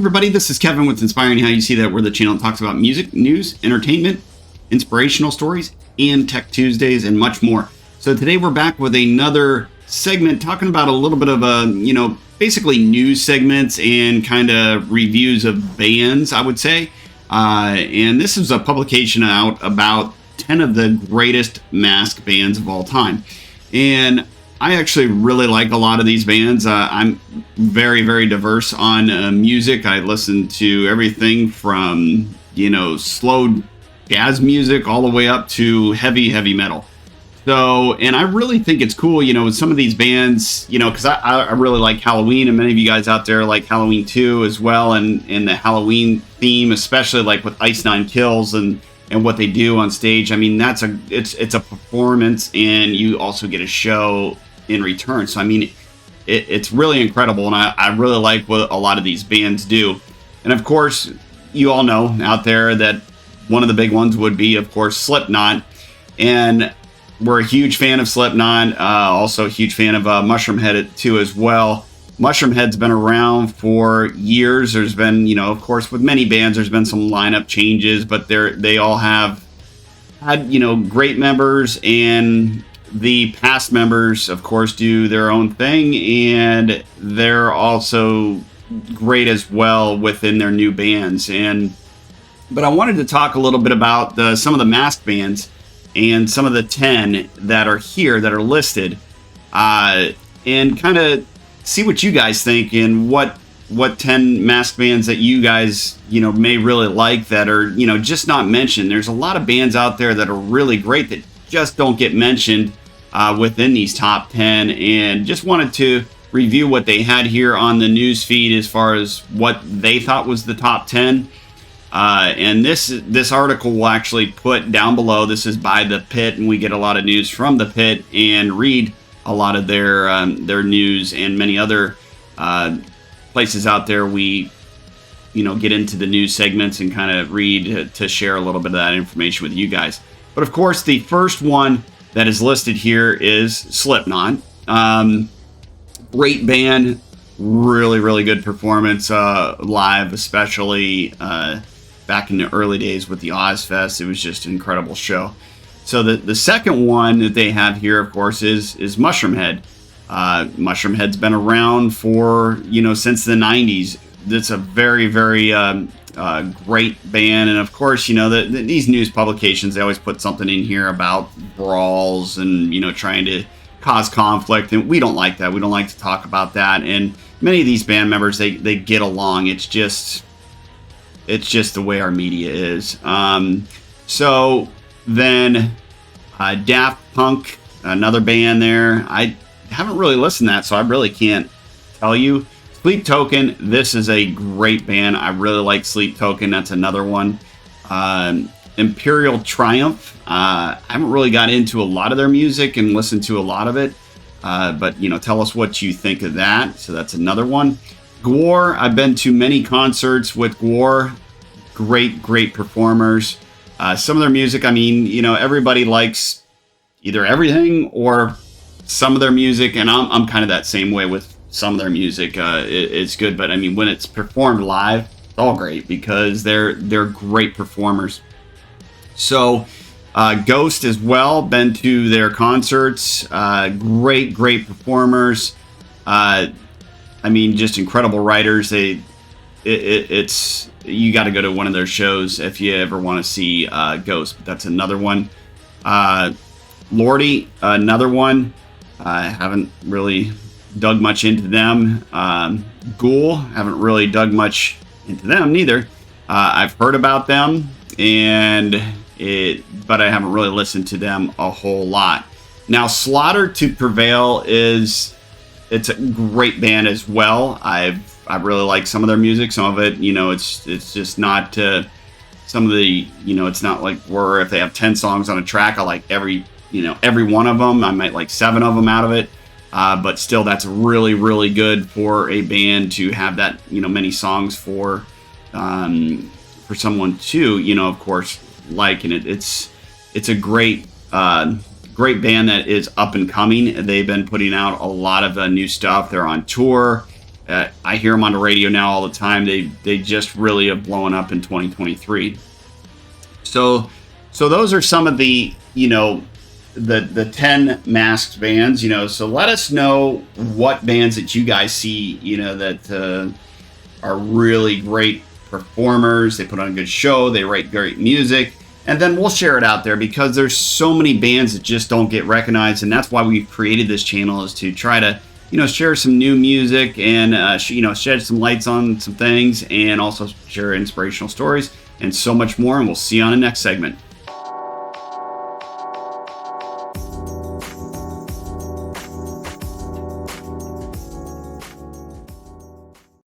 everybody. This is Kevin with Inspiring How You See That. We're the channel that talks about music, news, entertainment, inspirational stories, and Tech Tuesdays, and much more. So today we're back with another segment talking about a little bit of basically news segments and kind of reviews of bands, I would say. And this is a publication out about 10 of the greatest mask bands of all time. And I actually really like a lot of these bands. I'm very, very diverse on music. I listen to everything from, slow jazz music all the way up to heavy metal. So, and I really think it's cool, with some of these bands, because I really like Halloween, and many of you guys out there like Halloween 2 as well, and the Halloween theme, especially like with Ice Nine Kills and what they do on stage. I mean, it's a performance, and you also get a show in return. So I mean, it's really incredible, and I really like what a lot of these bands do. And of course, you all know out there that one of the big ones would be, of course, Slipknot, and we're a huge fan of Slipknot. Also a huge fan of Mushroomhead too as well. Mushroomhead's been around for years. There's been, of course, with many bands, there's been some lineup changes, but they all have had, great members, and the past members, of course, do their own thing, and they're also great as well within their new bands. But I wanted to talk a little bit about some of the masked bands and some of the 10 that are here that are listed, and kind of see what you guys think and what 10 masked bands that you guys may really like that are just not mentioned. There's a lot of bands out there that are really great that just don't get mentioned within these top 10, and just wanted to review what they had here on the news feed as far as what they thought was the top 10. And this article will actually put down below. This is by The Pit, and we get a lot of news from The Pit and read a lot of their news, and many other places out there. We get into the news segments and kind of read to share a little bit of that information with you guys. But of course, the first one that is listed here is Slipknot. Great band, really good performance live, especially back in the early days with the Ozfest. It was just an incredible show. So the second one that they have here, of course, is Mushroomhead. Mushroomhead's been around for since the 90s. It's a very great band, and of course, these news publications, they always put something in here about brawls and trying to cause conflict, and we don't like that. We don't like to talk about that. And many of these band members, they get along. It's just the way our media is. So then Daft Punk, another band there. I haven't really listened to that, so I really can't tell you. Sleep Token, this is a great band. I really like Sleep Token. That's another one. Imperial Triumph. I haven't really got into a lot of their music and listened to a lot of it. But, tell us what you think of that. So that's another one. Gwar, I've been to many concerts with Gwar. Great performers. Some of their music, I mean, everybody likes either everything or some of their music. And I'm kind of that same way with some of their music. It's good, but I mean, when it's performed live, it's all great because they're great performers. So Ghost as well, been to their concerts. Great performers. I mean, just incredible writers. It's you got to go to one of their shows if you ever want to see Ghost. But that's another one. Lordi, another one. I haven't really dug much into them. Ghoul, haven't really dug much into them neither. I've heard about them, but I haven't really listened to them a whole lot. Now, Slaughter to Prevail it's a great band as well. I really like some of their music. Some of it, it's just not some of the, it's not like where if they have 10 songs on a track, I like every one of them. I might like 7 of them out of it. But still, that's really good for a band to have that, many songs for someone to, of course, like. And it's a great band that is up and coming. They've been putting out a lot of new stuff. They're on tour. I hear them on the radio now all the time. They just really have blown up in 2023. So those are some of the, the 10 masked bands, so let us know what bands that you guys see, that are really great performers. They put on a good show, they write great music, and then we'll share it out there, because there's so many bands that just don't get recognized. And that's why we've created this channel, is to try to, share some new music and, shed some lights on some things, and also share inspirational stories and so much more. And we'll see you on the next segment.